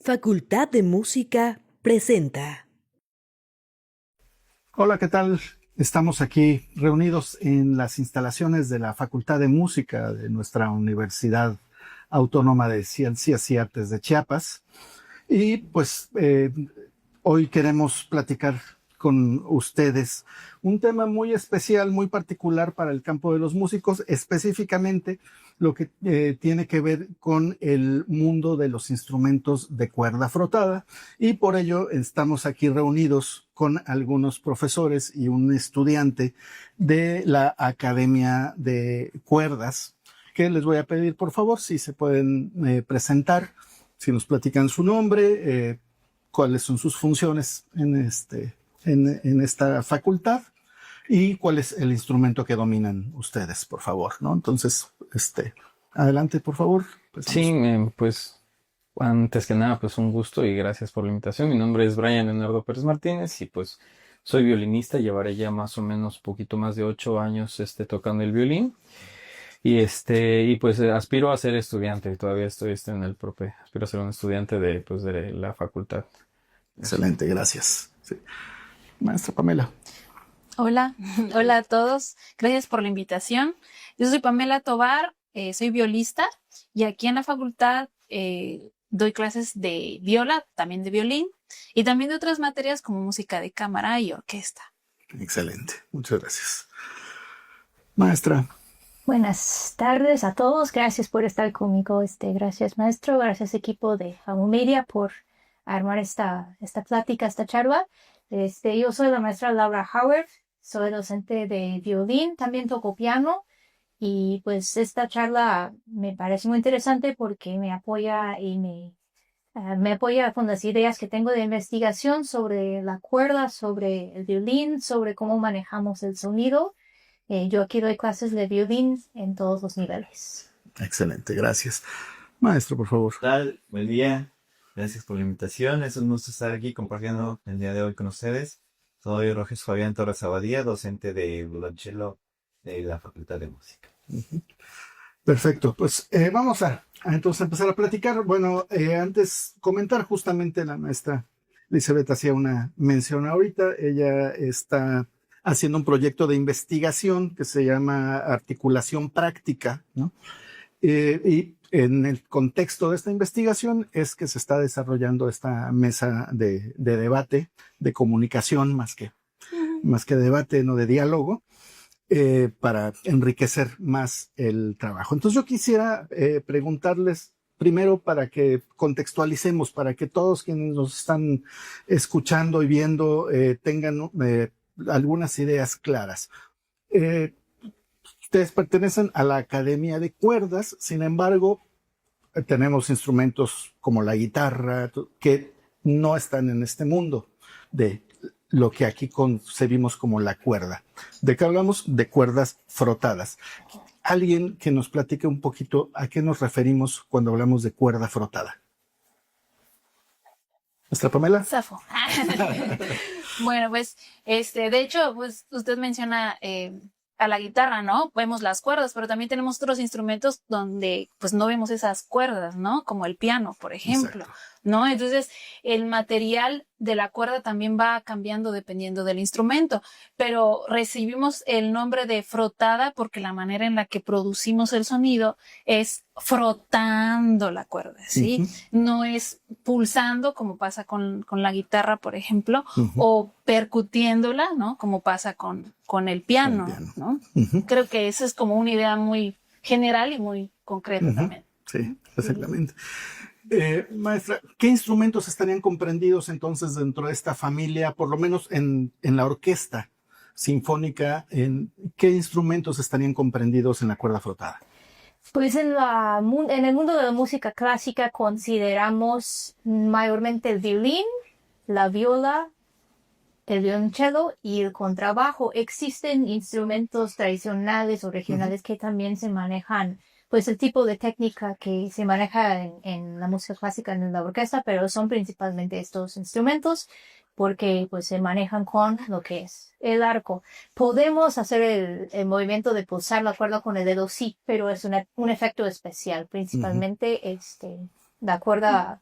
Facultad de Música presenta. Hola, ¿qué tal? Estamos aquí reunidos en las instalaciones de la Facultad de Música de nuestra Universidad Autónoma de Ciencias y Artes de Chiapas. Y pues hoy queremos platicar con ustedes un tema muy especial, muy particular para el campo de los músicos, específicamente lo que tiene que ver con el mundo de los instrumentos de cuerda frotada, y por ello estamos aquí reunidos con algunos profesores y un estudiante de la Academia de Cuerdas, que les voy a pedir por favor si se pueden presentar, si nos platican su nombre, cuáles son sus funciones en esta facultad y cuál es el instrumento que dominan ustedes, por favor, ¿no? Entonces, adelante, por favor. Sí, pues antes que nada, pues un gusto y gracias por la invitación. Mi nombre es Brian Leonardo Pérez Martínez y pues soy violinista. Llevaré ya más o menos poquito más de 8 años tocando el violín. Y pues aspiro a ser estudiante. Todavía estoy en el prope. Aspiro a ser un estudiante de la facultad. Excelente, gracias. Sí. Maestra Pamela. Hola, hola a todos. Gracias por la invitación. Yo soy Pamela Tobar, soy violista y aquí en la facultad doy clases de viola, también de violín y también de otras materias como música de cámara y orquesta. Excelente, muchas gracias. Maestra. Buenas tardes a todos. Gracias por estar conmigo. Gracias, maestro. Gracias, equipo de FAMU Media, por armar esta plática, esta charla. Yo soy la maestra Laura Howard. Soy docente de violín. También toco piano. Y pues esta charla me parece muy interesante porque me apoya y me apoya con las ideas que tengo de investigación sobre la cuerda, sobre el violín, sobre cómo manejamos el sonido. Yo aquí doy clases de violín en todos los niveles. Excelente, gracias. Maestro, por favor. ¿Qué tal? Buen día. Gracias por la invitación. Es un gusto estar aquí compartiendo el día de hoy con ustedes. Soy Roges Fabián Torres Abadía, docente de violonchelo de la Facultad de Música. Perfecto, pues vamos a entonces empezar a platicar. Bueno, antes comentar, justamente la maestra Elizabeth hacía una mención ahorita. Ella está haciendo un proyecto de investigación que se llama Articulación Práctica, ¿no? Y en el contexto de esta investigación es que se está desarrollando esta mesa de debate, de comunicación más que debate, no de diálogo, para enriquecer más el trabajo. Entonces yo quisiera preguntarles primero, para que contextualicemos, para que todos quienes nos están escuchando y viendo tengan algunas ideas claras. Ustedes pertenecen a la Academia de Cuerdas, sin embargo, tenemos instrumentos como la guitarra que no están en este mundo de lo que aquí concebimos como la cuerda. ¿De qué hablamos? De cuerdas frotadas. Alguien que nos platique un poquito a qué nos referimos cuando hablamos de cuerda frotada. ¿Nuestra Pamela? Safo. Bueno, pues, de hecho, pues usted menciona a la guitarra, ¿no? Vemos las cuerdas, pero también tenemos otros instrumentos donde, pues, no vemos esas cuerdas, ¿no? Como el piano, por ejemplo. Exacto. ¿No? Entonces, el material de la cuerda también va cambiando dependiendo del instrumento, pero recibimos el nombre de frotada porque la manera en la que producimos el sonido es frotando la cuerda, ¿sí? No es pulsando como pasa con la guitarra, por ejemplo, o percutiéndola, ¿no? Como pasa con el piano, ¿no? Creo que esa es como una idea muy general y muy concreta también. Sí, exactamente. Maestra, ¿qué instrumentos estarían comprendidos entonces dentro de esta familia, por lo menos en la orquesta sinfónica? ¿Qué instrumentos estarían comprendidos en la cuerda frotada? Pues en el mundo de la música clásica consideramos mayormente el violín, la viola, el violonchelo y el contrabajo. Existen instrumentos tradicionales o regionales que también se manejan, pues el tipo de técnica que se maneja en la música clásica en la orquesta, pero son principalmente estos instrumentos porque pues se manejan con lo que es el arco. Podemos hacer el movimiento de pulsar la cuerda con el dedo, sí, pero es un efecto especial. Principalmente la cuerda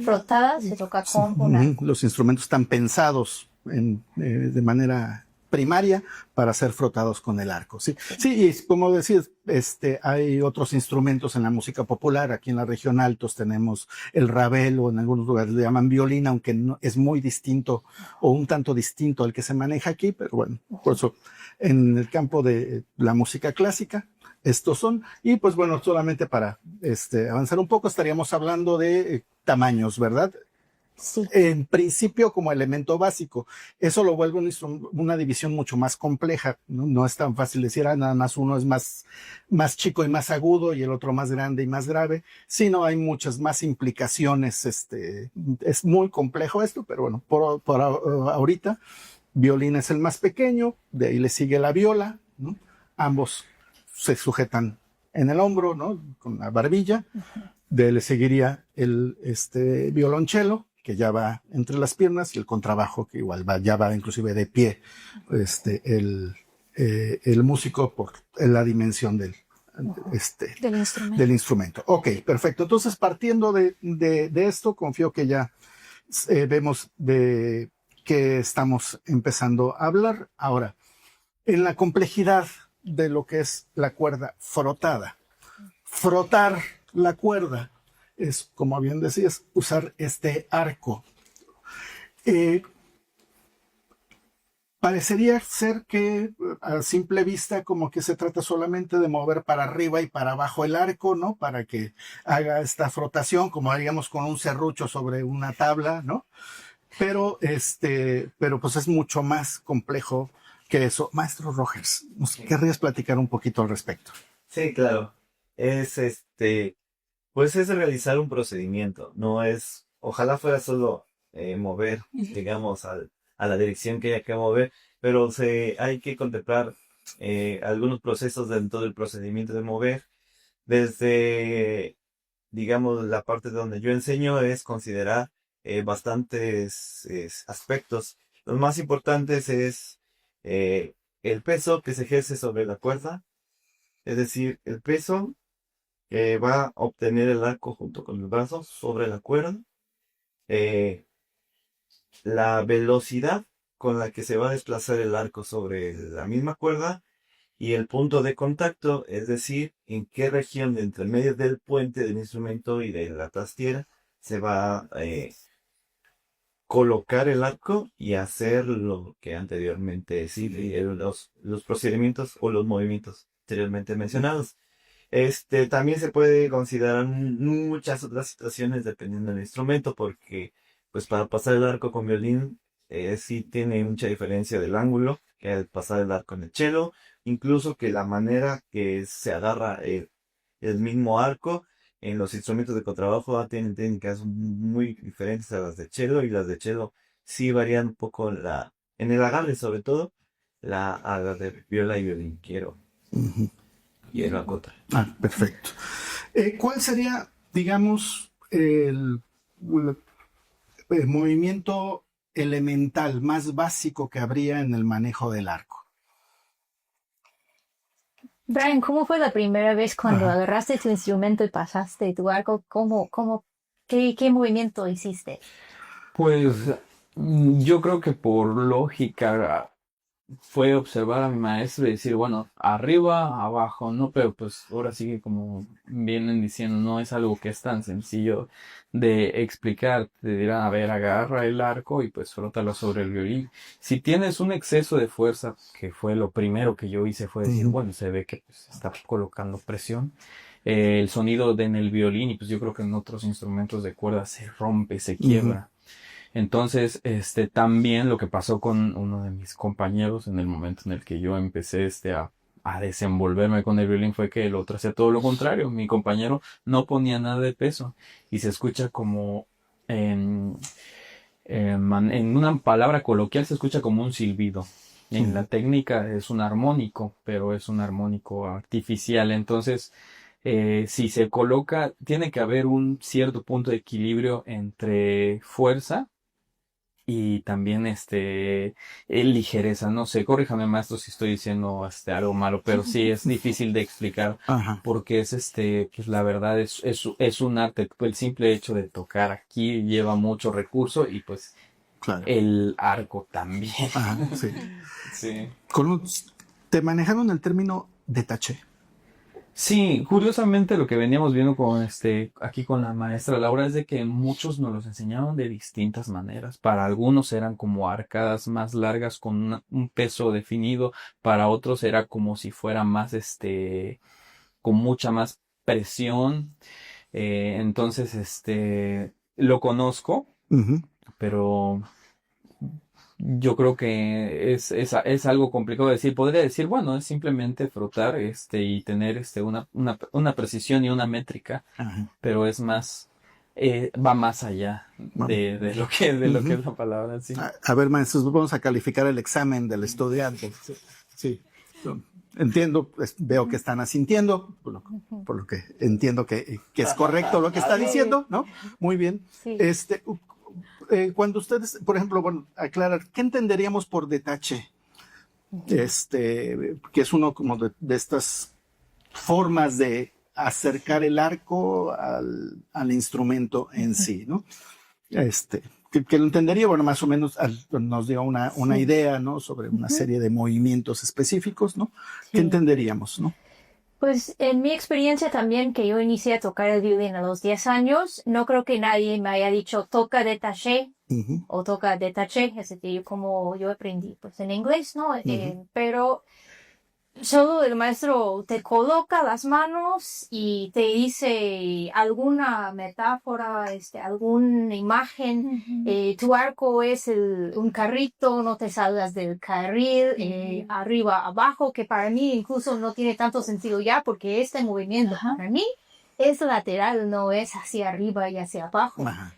frotada, se toca con una. Los instrumentos están pensados de manera primaria para ser frotados con el arco. Sí, sí, y como decías, hay otros instrumentos en la música popular. Aquí en la región Altos tenemos el rabel, o en algunos lugares le llaman violín, aunque no, es muy distinto o un tanto distinto al que se maneja aquí, pero bueno, por eso en el campo de la música clásica estos son. Y pues bueno, solamente para avanzar un poco, estaríamos hablando de tamaños, ¿verdad? Sí. En principio como elemento básico. Eso lo vuelve una división mucho más compleja. No es tan fácil decir, nada más uno es más chico y más agudo y el otro más grande y más grave, sino hay muchas más implicaciones. Es muy complejo esto, pero bueno, por ahorita, violín es el más pequeño, de ahí le sigue la viola, ¿no? Ambos se sujetan en el hombro, ¿no? Con la barbilla. De él le seguiría el violonchelo, que ya va entre las piernas, y el contrabajo, que igual ya va inclusive de pie, el músico por la dimensión del instrumento. Ok, perfecto. Entonces, partiendo de esto, confío que ya vemos de qué estamos empezando a hablar. Ahora, en la complejidad de lo que es la cuerda frotada. Frotar la cuerda es, como bien decías, usar este arco. Parecería ser que a simple vista como que se trata solamente de mover para arriba y para abajo el arco, ¿no? Para que haga esta frotación, como haríamos con un serrucho sobre una tabla, ¿no? Pero pues es mucho más complejo que eso. Maestro Rogers, ¿nos querrías platicar un poquito al respecto? Sí, claro. Pues es realizar un procedimiento, no es, ojalá fuera solo mover, digamos, a la dirección que haya que mover, pero hay que contemplar algunos procesos dentro del procedimiento de mover. Desde, digamos, la parte donde yo enseño es considerar bastantes aspectos. Los más importantes es el peso que se ejerce sobre la cuerda, es decir, el peso que va a obtener el arco junto con el brazo sobre la cuerda, la velocidad con la que se va a desplazar el arco sobre la misma cuerda y el punto de contacto, es decir, en qué región de entre medio del puente del instrumento y de la trastiera se va a colocar el arco y hacer lo que anteriormente los procedimientos o los movimientos anteriormente mencionados. También se puede considerar muchas otras situaciones dependiendo del instrumento, porque pues para pasar el arco con violín sí tiene mucha diferencia del ángulo que al pasar el arco en el cello, incluso que la manera que se agarra el mismo arco en los instrumentos de contrabajo tienen técnicas muy diferentes a las de cello, y las de cello sí varían un poco en el agarre, sobre todo a la de viola y violín. Quiero acotar. Perfecto. ¿Cuál sería, digamos, el movimiento elemental más básico que habría en el manejo del arco? Brian, ¿cómo fue la primera vez cuando agarraste tu instrumento y pasaste tu arco? ¿Qué movimiento hiciste? Pues yo creo que por lógica fue observar a mi maestro y decir, bueno, arriba, abajo, ¿no? Pero pues ahora sí que como vienen diciendo, no es algo que es tan sencillo de explicar. Te dirán, a ver, agarra el arco y pues frótalo sobre el violín. Si tienes un exceso de fuerza, que fue lo primero que yo hice, fue decir, bueno, se ve que pues, está colocando presión. El sonido en el violín, y pues yo creo que en otros instrumentos de cuerda se rompe, se quiebra. Entonces, también lo que pasó con uno de mis compañeros en el momento en el que yo empecé a desenvolverme con el violín fue que el otro hacía todo lo contrario. Mi compañero no ponía nada de peso y se escucha como en una palabra coloquial se escucha como un silbido. En la técnica es un armónico, pero es un armónico artificial. Entonces, si se coloca, tiene que haber un cierto punto de equilibrio entre fuerza y también ligereza, no sé, corríjame maestro si estoy diciendo algo malo, pero sí es difícil de explicar Ajá, porque es pues la verdad es un arte, el simple hecho de tocar aquí lleva mucho recurso y pues claro. el arco también. Ajá, sí. Sí. Te manejaron el término detaché. Sí, curiosamente lo que veníamos viendo con aquí con la maestra Laura es de que muchos nos los enseñaron de distintas maneras. Para algunos eran como arcadas más largas con un peso definido, para otros era como si fuera más con mucha más presión. Entonces lo conozco, Ujú, pero yo creo que es algo complicado de decir. Podría decir, bueno, es simplemente frotar y tener una precisión y una métrica, ajá. pero es más, va más allá de lo que Ujú. es la palabra, sí. A ver, maestros, vamos a calificar el examen del estudiante. Sí. Sí. Entiendo, veo que están asintiendo, por lo que entiendo que es correcto lo que está diciendo, ¿no? Muy bien. Sí. Cuando ustedes, por ejemplo, bueno, aclarar, ¿qué entenderíamos por detache? Que es uno como de estas formas de acercar el arco al instrumento en sí, ¿no? Que lo entendería, bueno, más o menos nos dio una Sí. idea, ¿no? Sobre una Ujú. serie de movimientos específicos, ¿no? ¿Qué Sí. entenderíamos, no? Pues en mi experiencia también, que yo inicié a tocar el violín a los 10 años, no creo que nadie me haya dicho toca detaché Ujú, o toca detaché, es decir, como yo aprendí pues en inglés, ¿no? Pero solo el maestro te coloca las manos y te dice alguna metáfora, alguna imagen. Tu arco es un carrito, no te salgas del carril, arriba, abajo, que para mí incluso no tiene tanto sentido ya, porque este movimiento Ajá. para mí es lateral, no es hacia arriba y hacia abajo. ajá,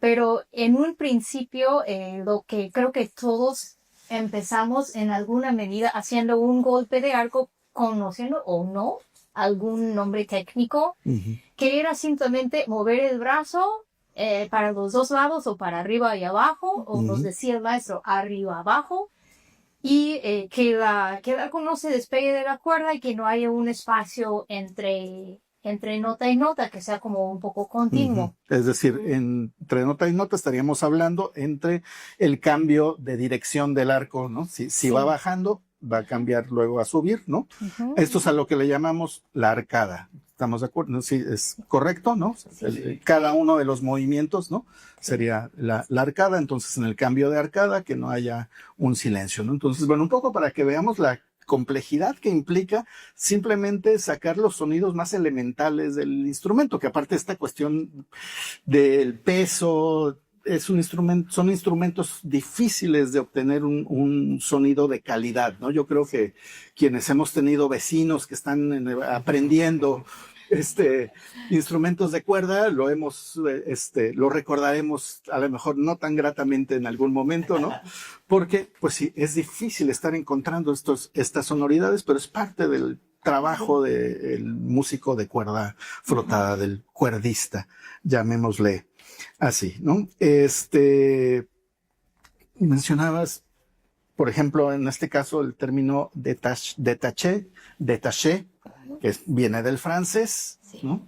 Pero en un principio, lo que creo que todos empezamos en alguna medida haciendo un golpe de arco, conociendo o no algún nombre técnico, ujú, que era simplemente mover el brazo para los dos lados o para arriba y abajo, o nos ujú. decía el maestro arriba, abajo, y que el arco no se despegue de la cuerda y que no haya un espacio entre nota y nota, que sea como un poco continuo. Ujú. Es decir, entre nota y nota estaríamos hablando entre el cambio de dirección del arco, ¿no? Si Sí. va bajando, va a cambiar luego a subir, ¿no? Ujú. Esto es a lo que le llamamos la arcada. ¿Estamos de acuerdo? Sí, es correcto, ¿no? Cada uno de los movimientos, ¿no? Sería la arcada. Entonces, en el cambio de arcada, que no haya un silencio, ¿no? Entonces, bueno, un poco para que veamos la complejidad que implica simplemente sacar los sonidos más elementales del instrumento, que aparte esta cuestión del peso es un instrumento, son instrumentos difíciles de obtener un sonido de calidad, ¿no? Yo creo que quienes hemos tenido vecinos que están aprendiendo instrumentos de cuerda, lo recordaremos a lo mejor no tan gratamente en algún momento, ¿no? Porque, pues sí, es difícil estar encontrando estas sonoridades, pero es parte del trabajo del músico de cuerda frotada, del cuerdista, llamémosle así, ¿no? Mencionabas, por ejemplo, en este caso, el término détaché, que viene del francés, ¿no?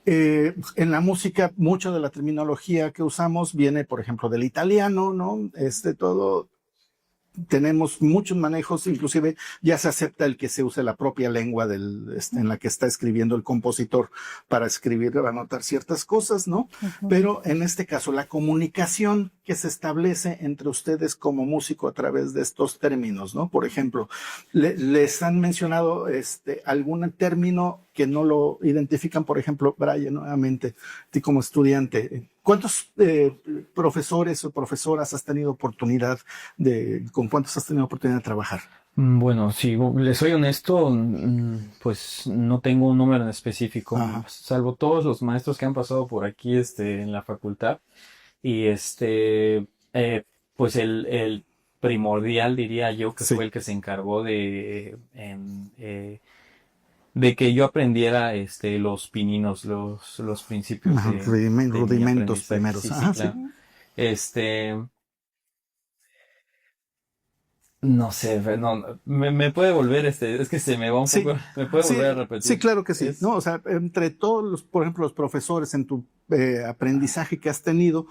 En la música, mucho de la terminología que usamos viene, por ejemplo, del italiano, ¿no? Todo tenemos muchos manejos, inclusive ya se acepta el que se use la propia lengua en la que está escribiendo el compositor para escribir, para anotar ciertas cosas, ¿no? Pero en este caso, la comunicación que se establece entre ustedes como músico a través de estos términos, ¿no? Por ejemplo, les han mencionado algún término que no lo identifican, por ejemplo, Brian, nuevamente, tú como estudiante, ¿cuántos profesores o profesoras has tenido oportunidad con cuántos has tenido oportunidad de trabajar? Bueno, si les soy honesto, pues no tengo un número en específico, Ajá. salvo todos los maestros que han pasado por aquí en la facultad. Y pues el primordial, diría yo, que Sí. fue el que se encargó de que yo aprendiera los pininos, los principios Ajá, de mi rudimentos aprendizaje. primeros. Sí, sí, Ajá, sí. claro. No sé, no, me puede volver, es que se me va un Sí, poco, me puede sí, volver a repetir. sí, claro que sí. Es- No, o sea, entre todos los, por ejemplo, los profesores en tu aprendizaje que has tenido,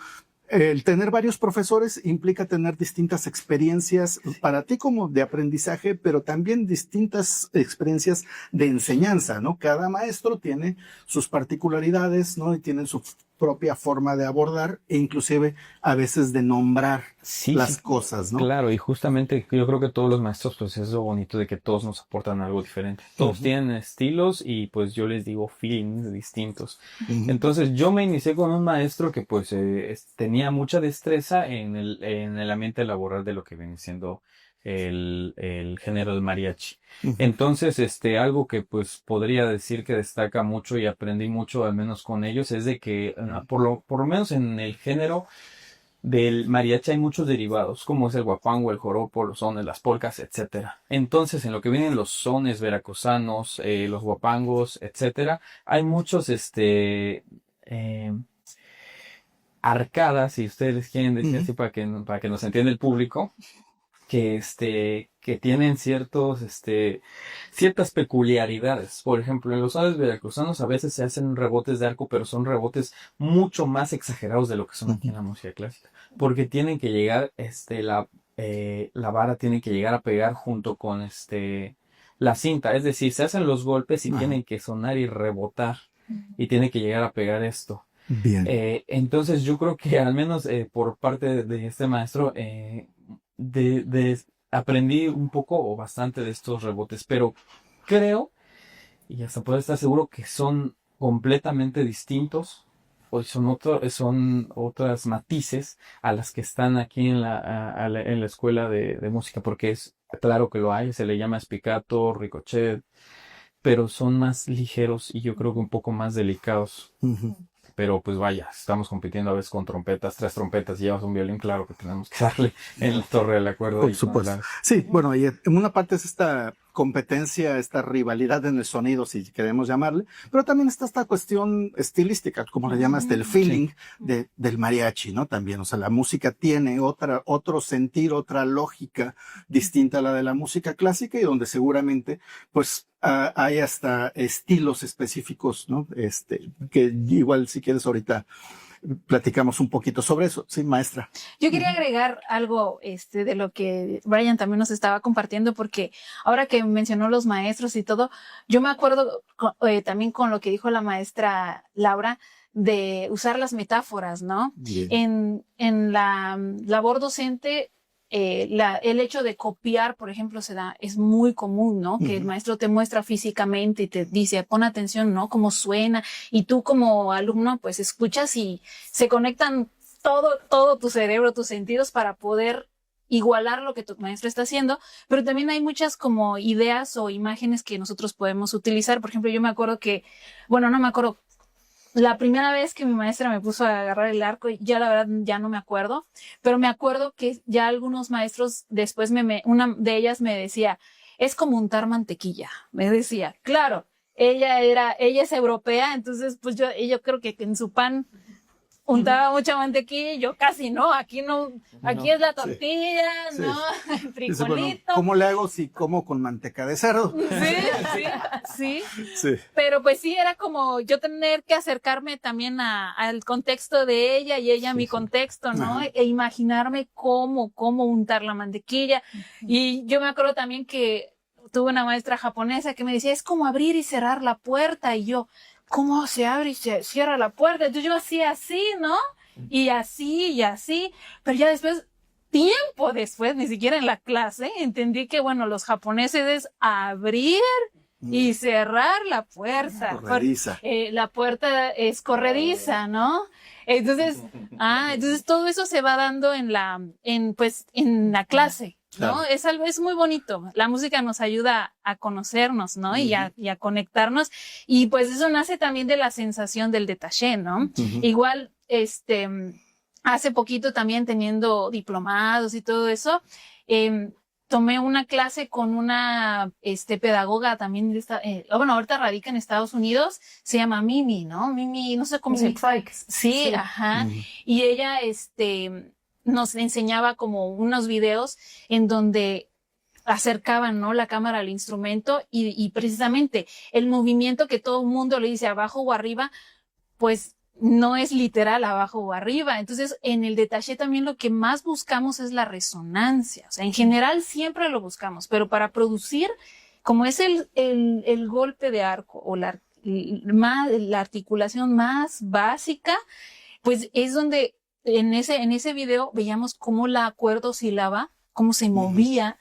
el tener varios profesores implica tener distintas experiencias para ti como de aprendizaje, pero también distintas experiencias de enseñanza, ¿no? Cada maestro tiene sus particularidades, ¿no? Y tienen su propia forma de abordar e inclusive a veces de nombrar Sí, las sí, cosas, ¿no? claro, y justamente yo creo que todos los maestros, pues es lo bonito de que todos nos aportan algo diferente. Todos Ujú, tienen estilos y pues yo les digo feelings distintos. ujú, Entonces yo me inicié con un maestro que pues tenía mucha destreza en el ambiente laboral de lo que viene siendo el género del mariachi. ujú, Entonces, algo que pues podría decir que destaca mucho y aprendí mucho al menos con ellos es de que por lo menos en el género del mariachi hay muchos derivados, como es el guapango, el joropo, los sones, las polcas, etcétera. Entonces, en lo que vienen los sones veracruzanos, los guapangos, etcétera, hay muchos, eh, arcadas, si ustedes quieren decir ujú. así para que nos entienda el público, que tienen ciertas peculiaridades. Por ejemplo, en los sones veracruzanos a veces se hacen rebotes de arco, pero son rebotes mucho más exagerados de lo que son aquí en la música clásica. Porque tienen que llegar, la vara tiene que llegar a pegar junto con la cinta. Es decir, se hacen los golpes y Ajá. tienen que sonar y rebotar. Y tiene que llegar a pegar esto. Bien. Entonces yo creo que al menos por parte de este maestro, aprendí un poco o bastante de estos rebotes, pero creo, y hasta puedo estar seguro, que son completamente distintos o son otras matices a las que están aquí en la escuela de música, porque es claro que lo hay, se le llama spiccato, ricochet, pero son más ligeros y yo creo que un poco más delicados. Ujú. Pero pues vaya, estamos compitiendo a veces con trompetas, 3 trompetas, y llevas un violín, claro que tenemos que darle en la torre del acuerdo Por y con supuesto. las... Sí, bueno, y en una parte es esta competencia, esta rivalidad en el sonido, si queremos llamarle, pero también está esta cuestión estilística, como le llamas, del feeling del mariachi, ¿no? También, o sea, la música tiene otro sentir, otra lógica distinta a la de la música clásica y donde seguramente, pues, hay hasta estilos específicos, ¿no? Que igual si quieres ahorita platicamos un poquito sobre eso. Sí, maestra. Yo quería agregar algo de lo que Brian también nos estaba compartiendo, porque ahora que mencionó los maestros y todo, yo me acuerdo también con lo que dijo la maestra Laura de usar las metáforas, ¿no? Bien. En la labor docente, el hecho de copiar, por ejemplo, es muy común, ¿no? Que el maestro te muestra físicamente y te dice, pon atención, ¿no? Cómo suena. Y tú como alumno, pues escuchas y se conectan todo tu cerebro, tus sentidos para poder igualar lo que tu maestro está haciendo, pero también hay muchas como ideas o imágenes que nosotros podemos utilizar. Por ejemplo, yo me acuerdo no me acuerdo, la primera vez que mi maestra me puso a agarrar el arco, ya la verdad ya no me acuerdo, pero me acuerdo que ya algunos maestros después una de ellas me decía, es como untar mantequilla, me decía, claro, ella es europea, entonces pues yo creo que en su pan untaba mucha mantequilla y yo casi no, aquí No, es la sí, tortilla, sí. ¿no? El Dice, bueno, frijolito. ¿cómo le hago si como con manteca de cerdo? Sí. Sí. Pero pues sí, era como yo tener que acercarme también al contexto de ella y ella a mi contexto, ¿no? Ajá. E imaginarme cómo untar la mantequilla. Y yo me acuerdo también que tuve una maestra japonesa que me decía, es como abrir y cerrar la puerta. Y yo, ¿cómo se abre y se cierra la puerta? Entonces yo hacía así, ¿no? Y así. Pero ya después, tiempo después, ni siquiera en la clase, entendí que, bueno, los japoneses es abrir y cerrar la puerta. Corrediza. La puerta es corrediza, ¿no? Entonces todo eso se va dando en la clase, ¿no? Claro. Es muy bonito. La música nos ayuda a conocernos, ¿no? Y a conectarnos. Y pues eso nace también de la sensación del detaché, ¿no? Igual, hace poquito también teniendo diplomados y todo eso, tomé una clase con una pedagoga también ahorita radica en Estados Unidos, se llama Mimi, ¿no? Mimi, no sé cómo se llama. Sí, ajá. Y ella nos enseñaba como unos videos en donde acercaban, ¿no? La cámara al instrumento y precisamente el movimiento que todo el mundo le dice abajo o arriba, pues no es literal abajo o arriba. Entonces, en el detalle también lo que más buscamos es la resonancia. O sea, en general siempre lo buscamos, pero para producir, como es el golpe de arco o la articulación más básica, pues es donde en ese video veíamos cómo la cuerda oscilaba, cómo se movía.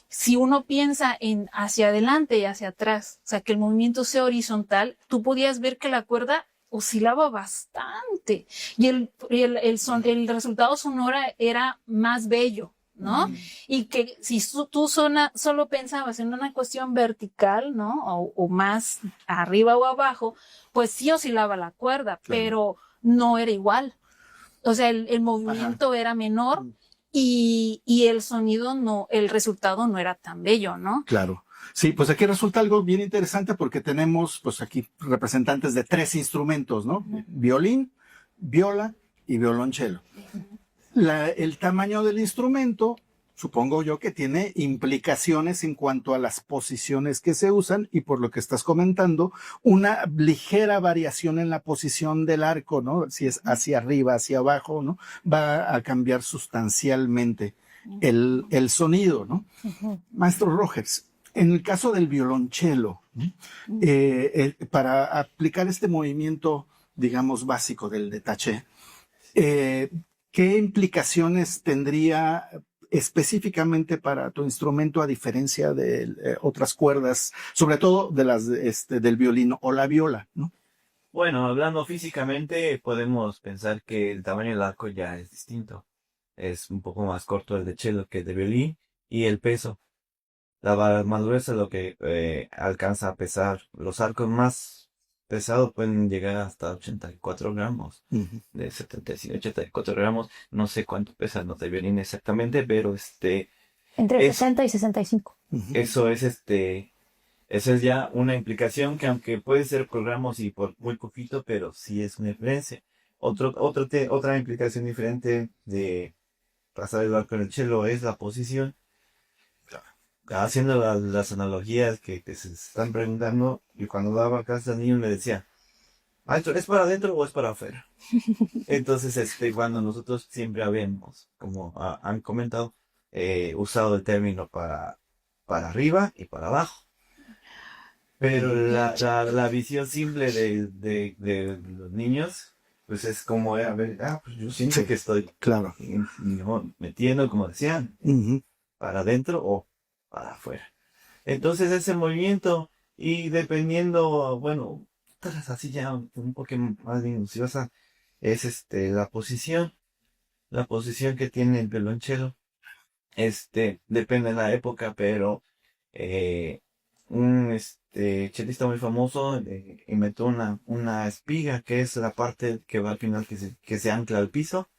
Si uno piensa en hacia adelante y hacia atrás, o sea, que el movimiento sea horizontal, tú podías ver que la cuerda oscilaba bastante y el resultado sonoro era más bello, ¿no? Y que si tú solo pensabas en una cuestión vertical, ¿no? O más arriba o abajo, pues sí oscilaba la cuerda, pero no era igual. O sea, el movimiento era menor y el sonido el resultado no era tan bello, ¿no? Claro. Sí, pues aquí resulta algo bien interesante porque tenemos, pues aquí representantes de 3 instrumentos, ¿no? Violín, viola y violonchelo. El tamaño del instrumento, supongo yo que tiene implicaciones en cuanto a las posiciones que se usan y por lo que estás comentando, una ligera variación en la posición del arco, ¿no? Si es hacia arriba, hacia abajo, ¿no? Va a cambiar sustancialmente el sonido, ¿no? Maestro Rogers, en el caso del violonchelo, para aplicar este movimiento, digamos, básico del detaché, ¿qué implicaciones tendría específicamente para tu instrumento a diferencia de otras cuerdas, sobre todo de las del violín o la viola, ¿no? Bueno, hablando físicamente, podemos pensar que el tamaño del arco ya es distinto. Es un poco más corto el de cello que el de violín, y el peso. La madurez es lo que alcanza a pesar. Los arcos más pesados pueden llegar hasta 84 gramos. De 75, 84 gramos. No sé cuánto pesan los de violín exactamente, pero Entre 60 y 65. eso es ya una implicación que, aunque puede ser por gramos y por muy poquito, pero sí es una diferencia. Otra implicación diferente de pasar el arco en el cello es la posición. Haciendo las analogías que se están preguntando, y cuando daba clases al niño me decía, maestro, ¿es para adentro o es para afuera? Entonces, cuando nosotros siempre habíamos, como han comentado, usado el término para arriba y para abajo. Pero la visión simple de los niños, pues es como, a ver, pues yo siento que estoy Claro. metiendo, como decían, para adentro o para afuera. Entonces ese movimiento, y dependiendo, bueno, así ya un poco más minuciosa, es la posición que tiene el violonchelo. Depende de la época, pero un chelista muy famoso inventó una espiga, que es la parte que va al final, que se ancla al piso,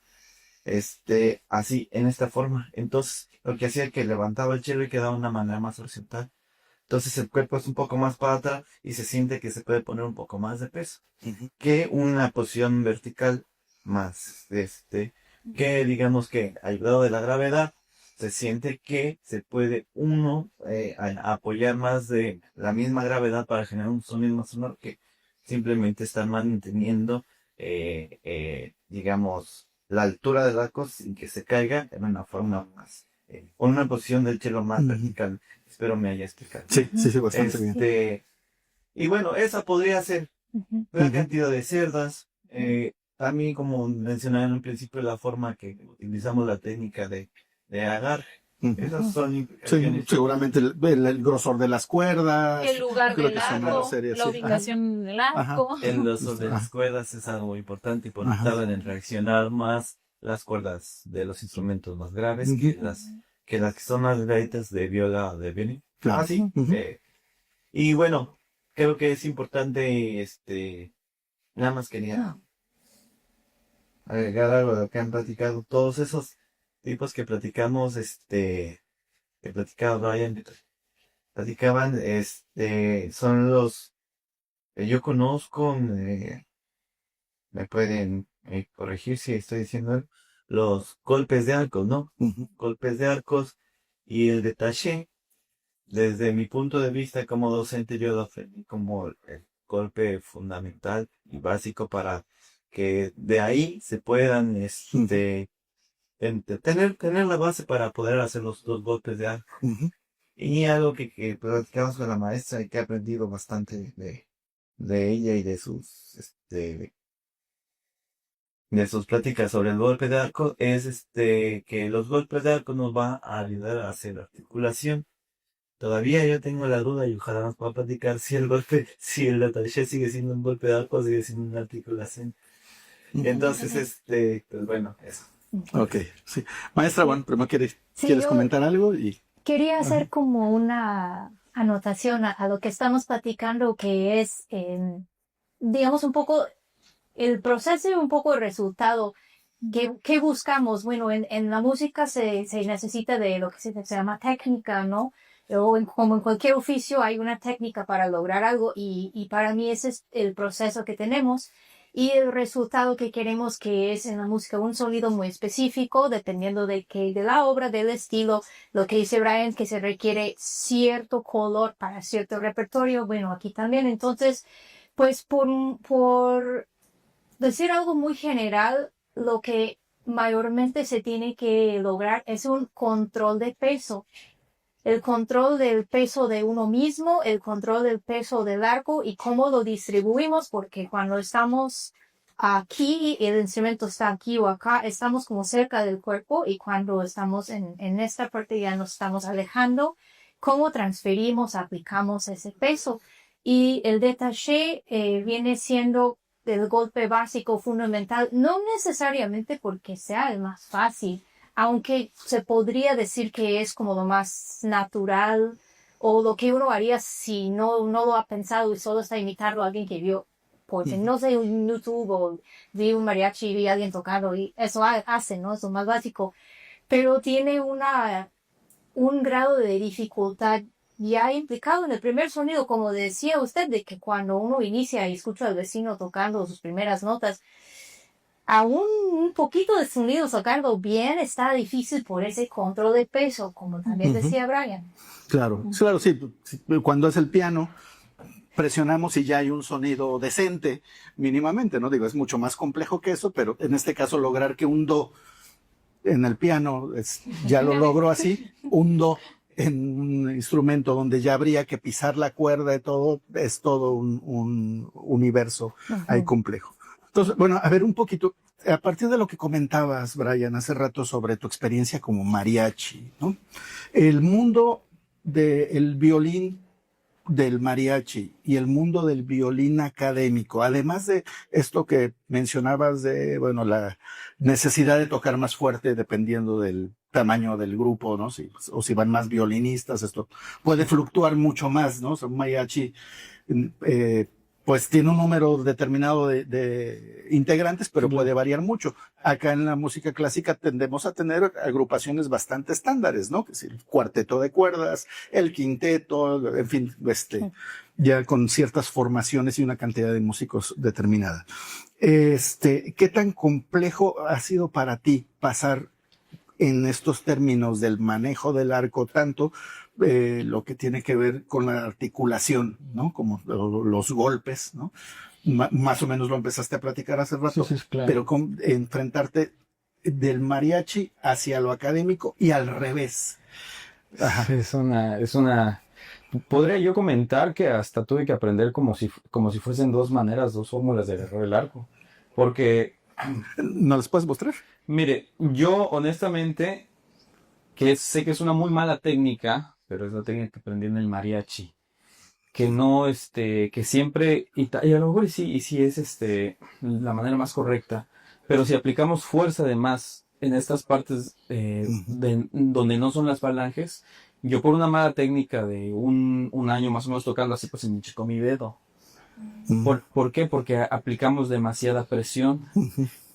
así, en esta forma. Entonces, lo que hacía es que levantaba el cello y quedaba de una manera más horizontal. Entonces el cuerpo es un poco más para atrás y se siente que se puede poner un poco más de peso que una posición vertical más, que digamos que ayudado de la gravedad, se siente que se puede uno apoyar más de la misma gravedad para generar un sonido más sonoro, que simplemente estar manteniendo, digamos, la altura del arco sin que se caiga en una forma más, con una posición del cello más vertical. Espero me haya explicado. Sí, bastante bien. Y bueno, esa podría ser una cantidad de cerdas. También, como mencionaba en un principio, la forma que utilizamos la técnica de agarre. Esas son implicaciones. Sí, seguramente el grosor de las cuerdas. El lugar creo del que son arco, una serie, la sí. ubicación del arco. El grosor de las cuerdas es algo muy importante, y por tardan en reaccionar más las cuerdas de los instrumentos más graves que las que son más delgaditas de viola o de violín. Claro. Así. Y bueno, creo que es importante, nada más quería agregar algo de lo que han platicado. Todos esos tipos que platicamos, que platicaba Brian, platicaban, son los que yo conozco, me pueden corregir si estoy diciendo algo, los golpes de arcos, ¿no? Golpes de arcos, y el detaché desde mi punto de vista como docente, yo lo aprendí como el golpe fundamental y básico para que de ahí se puedan tener la base para poder hacer los dos golpes de arco. Ujú. Y algo que platicamos con la maestra y que he aprendido bastante de ella y de sus pláticas sobre el golpe de arco es que los golpes de arco nos van a ayudar a hacer articulación. Todavía yo tengo la duda y ojalá nos pueda platicar si el ataché sigue siendo un golpe de arco o sigue siendo una articulación. Entonces, pues bueno, eso. Ok, sí. Maestra, bueno, primero ¿quieres yo- comentar algo? Y Quería hacer como una anotación a lo que estamos platicando, que es, digamos, un poco el proceso y un poco el resultado. ¿Qué buscamos? Bueno, en la música se necesita de lo que se llama técnica, ¿no? Como en cualquier oficio hay una técnica para lograr algo y para mí ese es el proceso que tenemos. Y el resultado que queremos, que es en la música un sonido muy específico, dependiendo de la obra, del estilo, lo que dice Brian, que se requiere cierto color para cierto repertorio. Bueno, aquí también. Entonces, pues por decir algo muy general, lo que mayormente se tiene que lograr es un control de peso. El control del peso de uno mismo, el control del peso del arco y cómo lo distribuimos, porque cuando estamos aquí, el instrumento está aquí o acá, estamos como cerca del cuerpo, y cuando estamos en esta parte ya nos estamos alejando, cómo transferimos, aplicamos ese peso. Y el détaché viene siendo el golpe básico fundamental, no necesariamente porque sea el más fácil, aunque se podría decir que es como lo más natural o lo que uno haría si no lo ha pensado y solo está imitando a alguien que vio, pues no sé, en YouTube, o vi un mariachi y vi a alguien tocando y eso hace, ¿no? Es lo más básico. Pero tiene un grado de dificultad ya implicado en el primer sonido, como decía usted, de que cuando uno inicia y escucha al vecino tocando sus primeras notas, aún un poquito de sonido sacarlo bien está difícil por ese control de peso, como también decía Brian. claro, sí. Cuando es el piano, presionamos y ya hay un sonido decente, mínimamente, ¿no? Digo, es mucho más complejo que eso, pero en este caso lograr que un do en el piano, ya lo logro así, un do en un instrumento donde ya habría que pisar la cuerda y todo, es todo un universo ahí complejo. Entonces, bueno, a ver un poquito, a partir de lo que comentabas, Brian, hace rato sobre tu experiencia como mariachi, ¿no? El mundo del violín del mariachi y el mundo del violín académico, además de esto que mencionabas de, bueno, la necesidad de tocar más fuerte dependiendo del tamaño del grupo, ¿no? O si van más violinistas, esto puede fluctuar mucho más, ¿no? O sea, un mariachi, pues tiene un número determinado de integrantes, pero puede variar mucho. Acá en la música clásica tendemos a tener agrupaciones bastante estándares, ¿no? Que es el cuarteto de cuerdas, el quinteto, en fin, ya con ciertas formaciones y una cantidad de músicos determinada. ¿Qué tan complejo ha sido para ti pasar en estos términos del manejo del arco, tanto lo que tiene que ver con la articulación, ¿no? Como los golpes, ¿no? Más o menos lo empezaste a platicar hace rato, Sí, claro. pero enfrentarte del mariachi hacia lo académico y al revés. Ajá. Podría yo comentar que hasta tuve que aprender como si fuesen dos fórmulas de agarrar el arco. Porque, ¿No les puedes mostrar? mire, yo honestamente, sé que es una muy mala técnica, pero es la técnica que aprendí en el mariachi. Que no, que siempre, y a lo mejor sí es la manera más correcta, pero si aplicamos fuerza de más en estas partes donde no son las falanges, yo por una mala técnica de un año más o menos tocando así, pues se me chicó mi dedo. ¿Por qué? Porque aplicamos demasiada presión.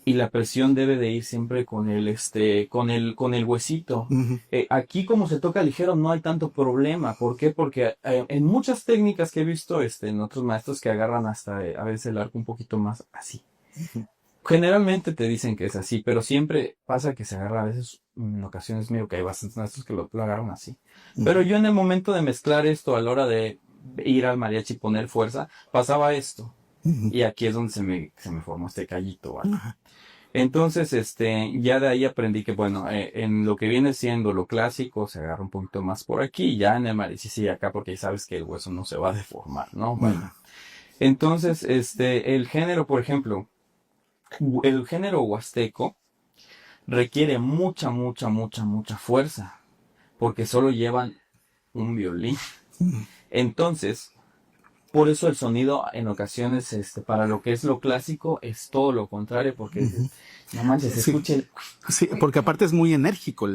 Y la presión debe de ir siempre con el huesito. Aquí como se toca ligero no hay tanto problema. ¿Por qué? Porque en muchas técnicas que he visto en otros maestros que agarran hasta a veces el arco un poquito más así. Generalmente te dicen que es así, pero siempre pasa que se agarra a veces, en ocasiones miro que hay bastantes maestros que lo agarran así. Pero yo en el momento de mezclar esto, a la hora de ir al mariachi y poner fuerza, pasaba esto. Y aquí es donde se me formó este callito, ¿vale? Entonces, ya de ahí aprendí que, bueno, en lo que viene siendo lo clásico, se agarra un poquito más por aquí, y ya en el mariachi sí acá, porque sabes que el hueso no se va a deformar, ¿no? Bueno. Entonces, el género, por ejemplo, el género huasteco requiere mucha fuerza, porque solo llevan un violín. Entonces, por eso el sonido en ocasiones, para lo que es lo clásico, es todo lo contrario, porque no manches, se Sí. escucha el... Sí, porque aparte es muy enérgico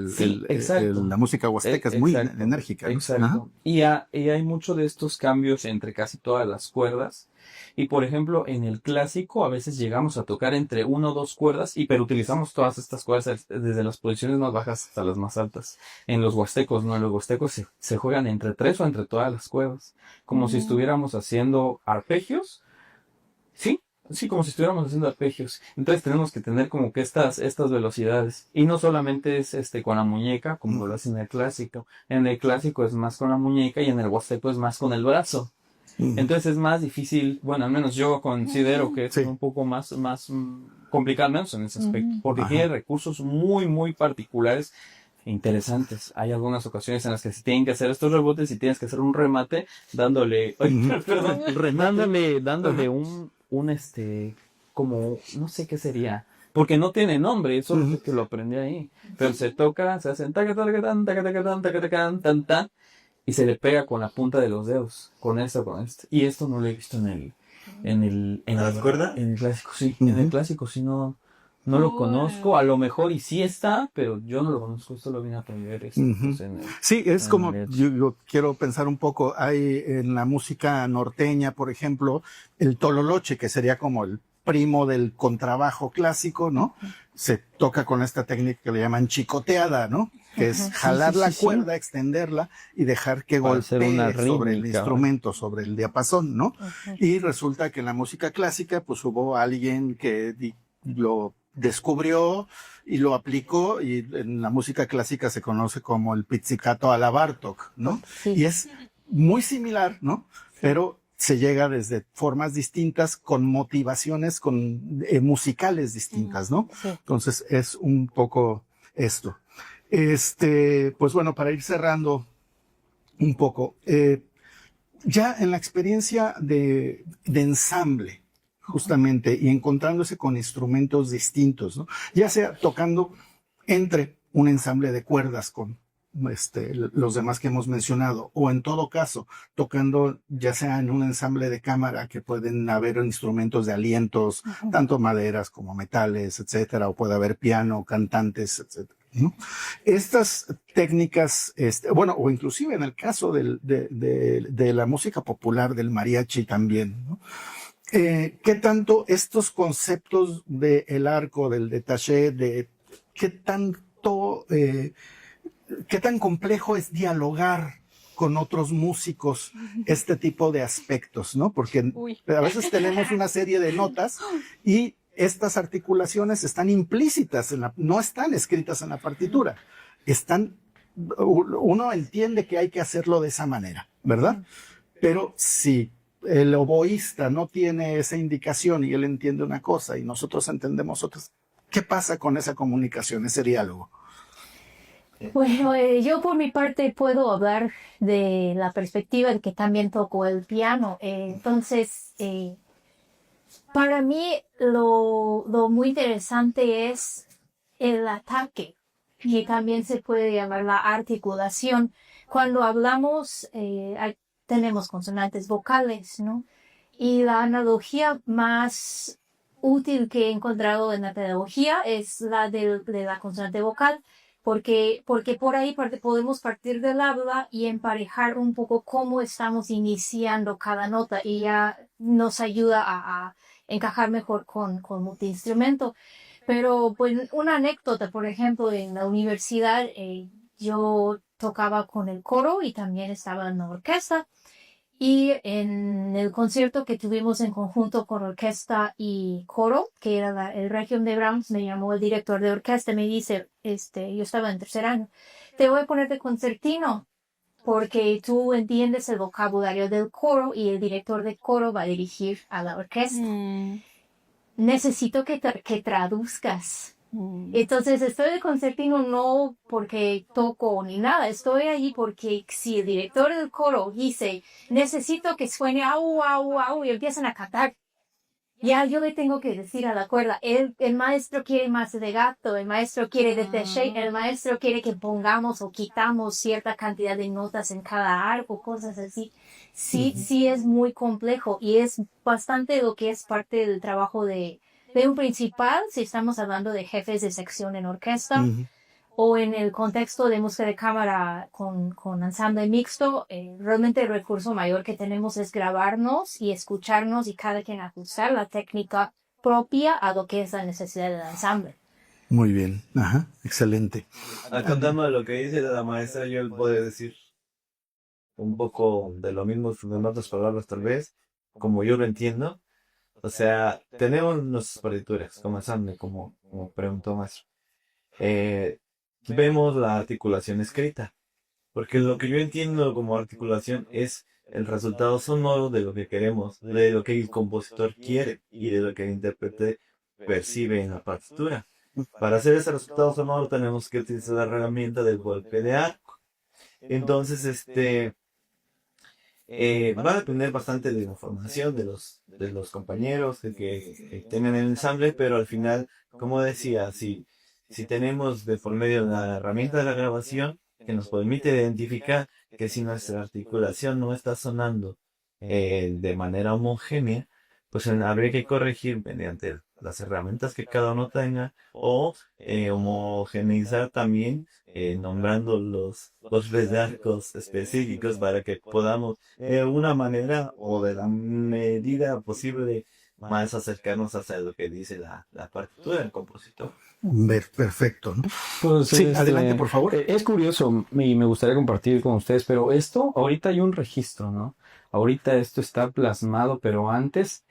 exacto. la música huasteca, es muy Exacto, enérgica, ¿no? Exacto. Ajá. Y hay mucho de estos cambios entre casi todas las cuerdas. Y por ejemplo, en el clásico a veces llegamos a tocar entre 1 o 2 cuerdas, pero utilizamos todas estas cuerdas desde las posiciones más bajas hasta las más altas. En los huastecos, no, en los huastecos se juegan entre 3 o entre todas las cuerdas, como si estuviéramos haciendo arpegios. Sí, sí, como si estuviéramos haciendo arpegios. Entonces tenemos que tener como que estas velocidades. Y no solamente es con la muñeca, como lo hacen en el clásico. En el clásico es más con la muñeca y en el huasteco es más con el brazo. Entonces es más difícil, bueno, al menos yo considero que es Sí. un poco más complicado, al menos en ese aspecto, porque Ajá. tiene recursos muy particulares e interesantes. Hay algunas ocasiones en las que se tienen que hacer estos rebotes y tienes que hacer un remate dándole, perdón, dándole como, no sé qué sería, porque no tiene nombre, eso es que lo aprendí ahí, pero se toca, se hacen taca, taca, tan, taca, taca, tan, taca, taca, tan, tan, y se le pega con la punta de los dedos, con esto, con esto. Y esto no lo he visto en ¿La cuerda? en el clásico, sí. En el clásico sí no lo conozco. A lo mejor y sí está, pero yo no lo conozco. Esto lo vine a aprender pues, en el, Sí, es en como, el yo quiero pensar un poco, hay en la música norteña, por ejemplo, el tololoche, que sería como el primo del contrabajo clásico, ¿no? Se toca con esta técnica que le llaman chicoteada, ¿no? Que es jalar la cuerda, extenderla y dejar que Para hacer golpee una sobre el rítmica, instrumento, sobre el diapasón, ¿no? Y resulta que en la música clásica, pues hubo alguien que lo descubrió y lo aplicó, y en la música clásica se conoce como el pizzicato alla Bartók, ¿no? Sí. Y es muy similar, ¿no? Pero se llega desde formas distintas, con motivaciones musicales distintas, ¿no? Sí. Entonces es un poco esto. Pues bueno, para ir cerrando un poco, ya en la experiencia de ensamble, justamente, y encontrándose con instrumentos distintos, ¿no? Ya sea tocando entre un ensamble de cuerdas con los demás que hemos mencionado, o en todo caso, tocando ya sea en un ensamble de cámara, que pueden haber instrumentos de alientos, tanto maderas como metales, etcétera, o puede haber piano, cantantes, etcétera, ¿no? Estas técnicas, bueno, o inclusive en el caso de la música popular, del mariachi también, ¿no? ¿Qué tanto estos conceptos del arco, del detaché, qué tan complejo es dialogar con otros músicos este tipo de aspectos, ¿no? Porque a veces tenemos una serie de notas y estas articulaciones están implícitas, no están escritas en la partitura. Uno entiende que hay que hacerlo de esa manera, ¿verdad? Pero si el oboísta no tiene esa indicación y él entiende una cosa y nosotros entendemos otras, ¿qué pasa con esa comunicación, ese diálogo? Bueno, yo por mi parte puedo hablar de la perspectiva de que también toco el piano. Entonces, para mí lo muy interesante es el ataque, que también se puede llamar la articulación. Cuando hablamos, tenemos consonantes vocales, ¿no? Y la analogía más útil que he encontrado en la pedagogía es la de la consonante vocal, porque por ahí podemos partir del habla y emparejar un poco cómo estamos iniciando cada nota, y ya nos ayuda a encajar mejor con multiinstrumento. Pero pues una anécdota, por ejemplo, en la universidad yo tocaba con el coro y también estaba en la orquesta. Y en el concierto que tuvimos en conjunto con orquesta y coro, que era el Requiem de Brahms, me llamó el director de orquesta y me dice, yo estaba en tercer año, te voy a poner de concertino porque tú entiendes el vocabulario del coro y el director de coro va a dirigir a la orquesta. Necesito que traduzcas. Entonces estoy de concertino no porque toco ni nada, estoy allí porque si el director del coro dice, necesito que suene au, au, au, y empiezan a cantar, ya yo le tengo que decir a la cuerda, el maestro quiere más de gato, el maestro quiere de shake, el maestro quiere que pongamos o quitamos cierta cantidad de notas en cada arco, cosas así. Sí es muy complejo y es bastante lo que es parte del trabajo de un principal, si estamos hablando de jefes de sección en orquesta, o en el contexto de música de cámara con ensamble mixto, realmente el recurso mayor que tenemos es grabarnos y escucharnos y cada quien ajustar la técnica propia a lo que es la necesidad del ensamble. Muy bien, ajá, excelente. Contando de lo que dice la maestra, yo puedo decir un poco de lo mismo, en otras palabras tal vez, como yo lo entiendo. O sea, tenemos nuestras partituras como ensamble, como preguntó maestro. Vemos la articulación escrita, porque lo que yo entiendo como articulación es el resultado sonoro de lo que queremos, de lo que el compositor quiere y de lo que el intérprete percibe en la partitura. Para hacer ese resultado sonoro tenemos que utilizar la herramienta del golpe de arco. Entonces, va a depender bastante de la formación de los compañeros que tienen el ensamble, pero al final, como decía, si tenemos de por medio la herramienta de la grabación que nos permite identificar que si nuestra articulación no está sonando de manera homogénea, pues habría que corregir mediante las herramientas que cada uno tenga o homogeneizar también nombrando los golpes de arcos específicos para que podamos de una manera o de la medida posible más acercarnos hacia lo que dice la partitura del compositor. Perfecto, ¿no? Pues, Sí, adelante, por favor. Es curioso y me gustaría compartir con ustedes, pero ahorita hay un registro, ¿no? Ahorita esto está plasmado, pero antes,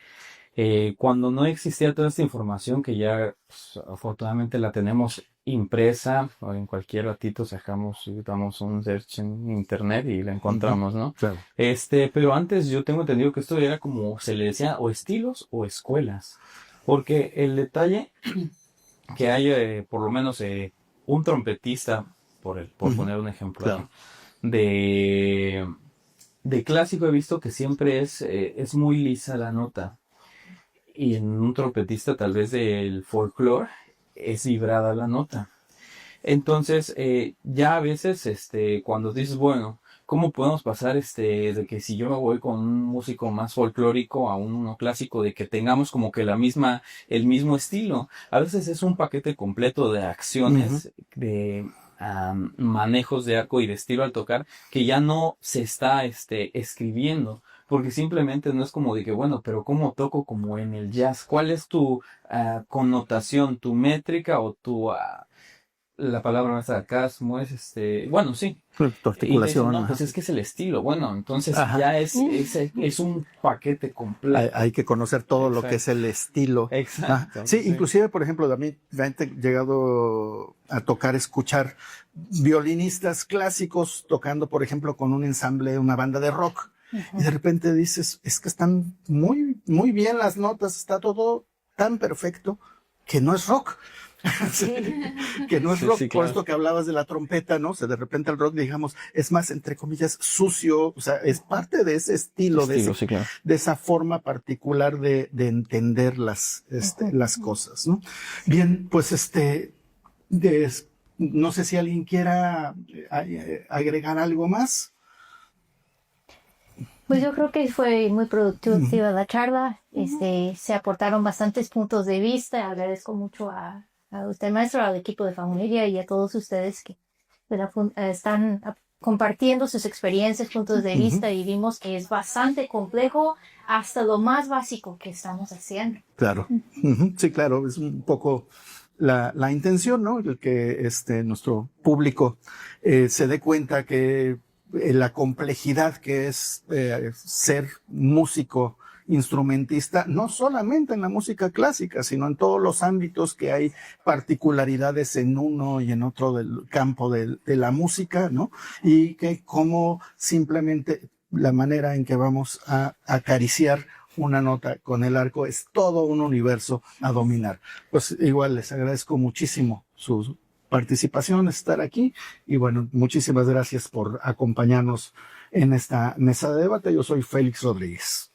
cuando no existía toda esta información que ya pues, afortunadamente la tenemos impresa, o en cualquier ratito damos un search en internet y la encontramos, ¿no? Claro. Pero antes yo tengo entendido que esto era como se le decía o estilos o escuelas, porque el detalle que hay por lo menos un trompetista, por poner un ejemplo, Claro. de clásico he visto que siempre es muy lisa la nota. Y en un trompetista tal vez del folclore es vibrada la nota. Entonces, ya a veces, cuando dices, bueno, ¿cómo podemos pasar de que si yo me voy con un músico más folclórico a uno clásico, de que tengamos como que el mismo estilo? A veces es un paquete completo de acciones, de manejos de arco y de estilo al tocar, que ya no se está escribiendo. Porque simplemente no es como de que, bueno, pero ¿cómo toco como en el jazz? ¿Cuál es tu connotación, tu métrica o la palabra nuestra acá es bueno, sí. Tu articulación. No, pues es que es el estilo. Bueno, entonces ya es un paquete completo. Hay que conocer todo lo que es el estilo. Exacto. Sí, inclusive, por ejemplo, a mí me han llegado a escuchar violinistas clásicos tocando, por ejemplo, con un ensamble, una banda de rock. Y de repente dices, es que están muy, muy bien las notas, está todo tan perfecto que no es rock. Que no es rock, Sí, por claro. esto que hablabas de la trompeta, ¿no? O sea, de repente el rock, digamos, es más, entre comillas, sucio, o sea, es parte de ese estilo, Sí, claro. de esa forma particular de entender las cosas, ¿no? Bien, pues no sé si alguien quiera agregar algo más. Pues yo creo que fue muy productiva la charla. Se aportaron bastantes puntos de vista. Agradezco mucho a usted, maestro, al equipo de familia y a todos ustedes que están compartiendo sus experiencias, puntos de vista, y vimos que es bastante complejo hasta lo más básico que estamos haciendo. Claro. Sí, claro, es un poco la intención, ¿no? El que nuestro público se dé cuenta que la complejidad que es ser músico instrumentista, no solamente en la música clásica, sino en todos los ámbitos que hay particularidades en uno y en otro del campo de la música, ¿no? Y que como simplemente la manera en que vamos a acariciar una nota con el arco es todo un universo a dominar. Pues igual les agradezco muchísimo su participación, estar aquí, y bueno, muchísimas gracias por acompañarnos en esta mesa de debate. Yo soy Félix Rodríguez.